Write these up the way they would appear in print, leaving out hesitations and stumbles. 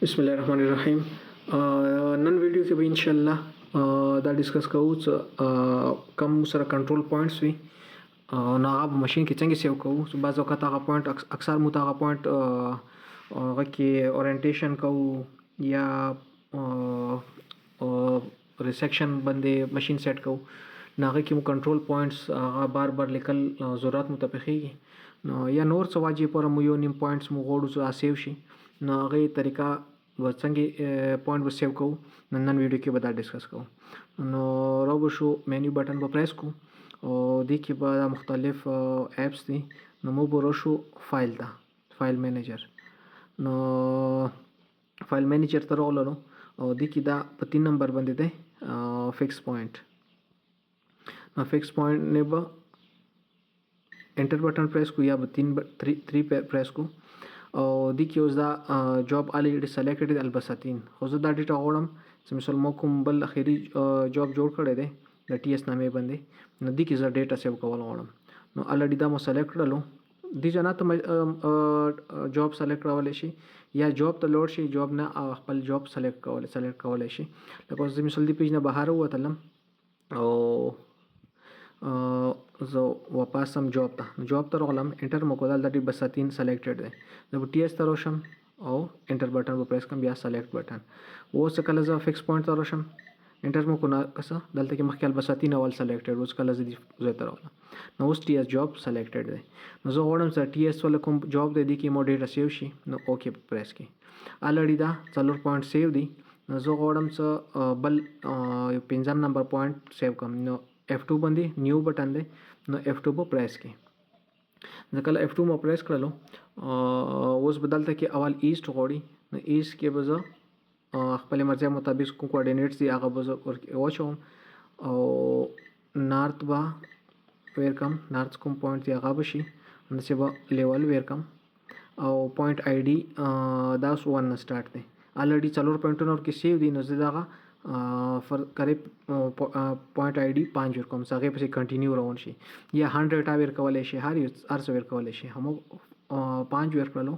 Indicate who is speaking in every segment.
Speaker 1: बिस्मिल्लाहिर्रहमानिर्रहीम। None video کې به ان شاء الله دا ډیسکس کوو چې کم سره کنټرول پوینټس وي نو هغه ماشين کې څنګه سیو کوو. بعض وخت هغه پوینټ اکثر مو هغه پوینټ هغه کې اورینټیشن کوو یا ریسیکشن باندې ماشين سیټ کوو نو هغه کې مو کنټرول پوینټس هغه بار بار لیکل ضرورت متفقيږي نو یا نور څه واجب پر مو یو نیم پوینټس مو غوړو چې سیو شي نو هغه طریقہ څنګه پوینټ به سیو کوو نن ویډیو کې به دا ډیسکس کوو. نو راو شو مینیو بٹن به پریس کوو او د کې به مختلف اپس دي نو مو به شو فایل ته فایل مینیجر نو فایل مینیجر ته راغلو او د کې دا په 3 نمبر باندې ده فکس پوینټ نو فکس پوینټ نه به انټر بٹن پریس کو یا به 3 پریس کو او د کې اوس دا جاب الریډي سلیکټډ البته 3 خو زه دا ډیټا غواړم چې مثلا مو کوم بل اخیری جاب جوړ کړی دی د ټي اس نامې باندې نو د کې زه ډیټا سیو کول غواړم نو الریډي دا مو سلیکټ کړلو د جنا ته جاب سلیکټ کولای شي یا جاب ته لوړ شي جاب نه خپل جاب سلیکټ کولای شي لکه زه مثلا د پیج نه بهر ووتلم او زه واپس هم جاب ته راغلم انټر مو کول د بس 3 سلیکټډ دی د ټي اس ته راشم او انټر بٹن په پریس کوم بیا سلیکټ بٹن اوس کله زه فکس پوینټ ته راشم انټر مو کو نه کسه دلته کې مخکې بس 3 اول سلیکټډ اوس کله زه ته راغلم نو اوس ټي اس جاب سلیکټډ دی نو زه غواړم چې ټي اس ول کوم جاب دی کې مو ډیټا سیو شي نو اوکے پریس کی الریډي دا 4 پوینټ سیو دی نو زه غواړم چې بل یو 5 نمبر پوینټ سیو کوم نو F2 باندې نیو بٹن دی نو F2 په پریس کی ځکه F2 مو پریس کړلو اوس بدلته کې اول ایست غوړي نو ایست کې به زه خپل مرزي مطابق کوم کوارډینیټس دی هغه به زه واچوم او نارت با ویرکم نارت کوم پوینټ دی هغه بشي نو چې به لیول ویرکم او پوینټ آی ډي دا 1 سٹارټ دی الریډي 4 پوینټونو کې سیو دی نو زه دا فر کرے پوینټ آی ډي 5 ور کوم څنګه په کنټینیو روان شي یا 100 ور کولای شي هر څه ور کولای شي هم 5 ور کړلو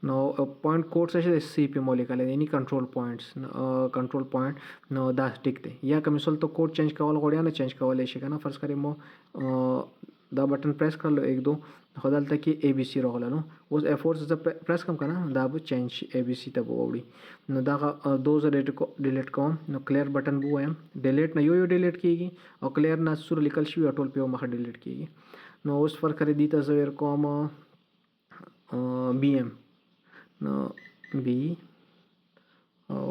Speaker 1: نو پوینټ کوډ څه سی پی مولیکل یعنی کنټرول پوینټ نو دا ټیک دی یا کوم څه ته کوډ چینج کول غوړیا نه چینج کولای شي کنه فرض کړئ مو دا بٹن پریس کړلو 1 2 خدالته کې اي بي سي راغلنو اوس F4 ز پریس کوم کنه دا به چینج اي بي سي ته ووړي نو دا 2000 ډیلیټ کوم نو کلیر بٹن بو وایم ډیلیټ نه یو ډیلیټ کیږي او کلیر نه سور لیکل شي ټول په مخه ډیلیټ کیږي نو اوس فرق کړی دی ته زویر کوم بي ام نو بي او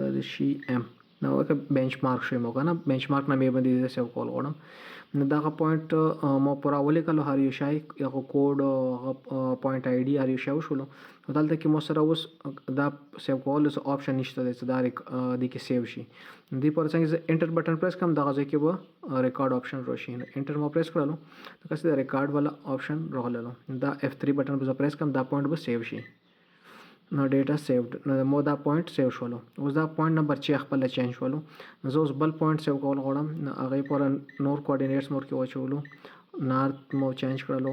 Speaker 1: دا شي ام نو که بنچمارک شوی مو کنه بنچمارک نه مې باندې سیو کول غواړم نو دا پوینټ مو پورا ولیکلو هر یو شای یو کوډ پوینټ آی ډي هر یو شاو شولو دلته کې مو سره اوس دا سیو کول اوس آپشن نشته دی چې دا د کې سیو شي دی پر څنګه انټر بٹن پریس کوم دغه ځای کې به ریکارډ آپشن راشي انټر مو پریس کړلو نو کسه د ریکارډ والا آپشن راغللو دا F3 بٹن په پریس کوم دا پوینټ به سیو شي نو ډیټا سیوډ نو مو دا پوینټ سیو شولو اوس دا پوینټ نمبر چې خپل چینج شولو نو زه اوس بل پوینټ سیو کول غواړم نو هغه پر نور کوارډینیټس مور کې واچولو نارت مو چینج کړلو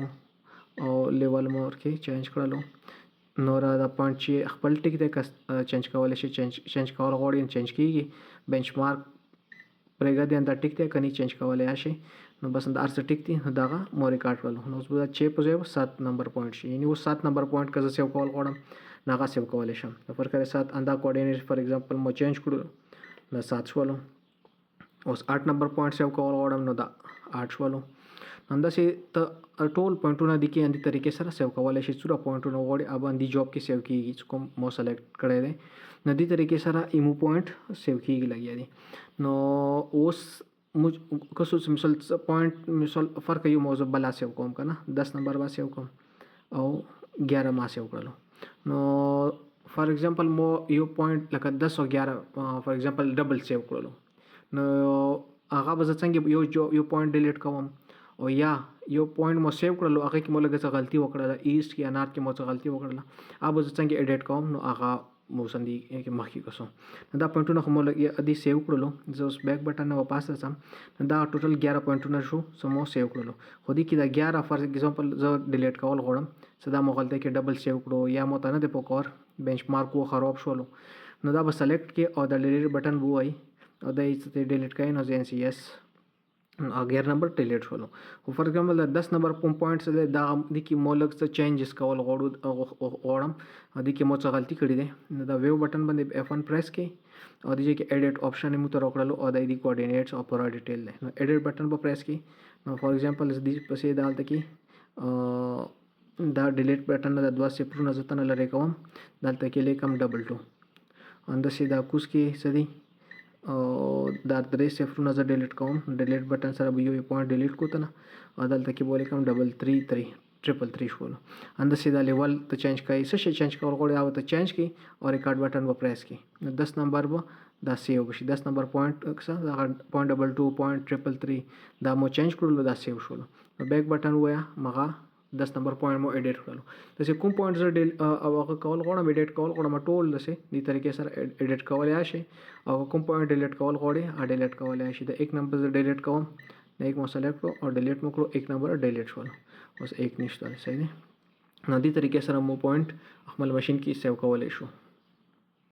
Speaker 1: او لیول مور کې چینج کړلو نو را دا پوینټ چې خپل ټیک دی چینج کولای شي چینج کول غواړي چینج کیږي بنچمارک پرېګا دی دا ټیک دی کني چینج کولای شي نو بس دا ارڅ ټیک دی دا مو ریکارډ کړلو نو اوس به چې په 7 نمبر پوینټ شي یعنی و 7 نمبر پوینټ کزه سیو کول غواړم ناغه سیو کولای شم فرق لري 7 اندا کوارډینیټ فار ایگزامپل مو چینج کړو نو 7 شولو اوس 8 نمبر پوینټ سیو کول غواړم نو دا 8 شولو انداسې ته ټول پوینټونه د کې اندي طریقې سره سیو کولای شي څوره پوینټونه وړي اب اندي جاب کې سیو کیږي کوم مو سلیکټ کړی دی نو دې طریقې سره ایمو پوینټ سیو کیږي لګیا دي نو اوس کسو مثال پوینټ مثال فرق یو موضوع بلا سیو کوم کنه 10 نمبر با سیو کوم او 11 ما سیو کړلو نو فار ایگزامپل مو یو پوینټ لکه 10 او 11 فار ایگزامپل ډبل سیو کړلو نو هغه به څنګه یو پوینټ ډیلیټ کوم او یا یو پوینټ مو سیو کړلو هغه کې مو لږه څه غلطي وکړه ایست کې انار کې مو څه غلطي وکړه اوب څنګه اډیټ کوم نو هغه مو سندي کې مخکې کوسو دا پوینټونه خو مو ادي سیو کړلو زه اوس بیک بټن نه واپس راځم دا ټوټل 11 پوینټونه شو سمو سیو کړلو خو دې کې دا 11 فار ایگزامپل زه ډیلیټ کول غواړم صدا مو غلطه کې ډبل سیو کړو یا مو ته نه د پکور بنچ مارک وو خراب شولو نو دا به سلیکټ کې او دا ډیلیټ بټن وای او دا یې ډیلیټ کړئ نو زه NCS 11 نمبر ډیلیټ شولو خو فار ایگزامپل دا 10 نمبر پوینټ څه دی دا د کې مو لږ څه چینجز کول غواړم د کې مو څه غلطي کړې ده نو دا ویو بټن باندې F1 پریس کړئ او د کې ایډیټ آپشن مو ته راکړلو او د دې کوارډینیټس او پورا ډیټیل ده نو ایډیټ بټن په پریس کړئ نو فار ایگزامپل دې پسې دالته کې دا ډیلیټ بټن د 2 صفرونه زتن لري کوم دالته کې لیکم 22 اندسې دا کوس کې سدي او دا 3 صفرونه زه ډیلیټ کوم ډیلیټ بټن سره به یو پوینټ ډیلیټ کوته نه او دلته کې بوله کوم 333 333 شولو اندسې دا لیول ته چینج کړئ څه شي چینج کول غواړئ او ته چینج کړئ او ریکارډ بټن به پریس کړئ نو 10 نمبر به دا سیو بشي 10 نمبر پوینټ څه دا 0.22.333 دا مو چینج کړلو دا سیو شولو بیک بټن وایا مغه 10 نمبر پوینټ مو ایډیټ کړلو دسه کوم پوینټ زه او هغه کول غواړم ایډیټ کول غواړم ټول دسه دې طریقې سره ایډیټ کولای شي او کوم پوینټ ډیلیټ کول غواړي ډیلیټ کولای شي د 1 نمبر زه ډیلیټ کوم د 1 مو سلیکټ کړو او ډیلیټ مو کړو 1 نمبر ډیلیټ شول اوس 1 نشته صحیح دی نو دې طریقې سره مو پوینټ خپل ماشين کې سیو کولای شو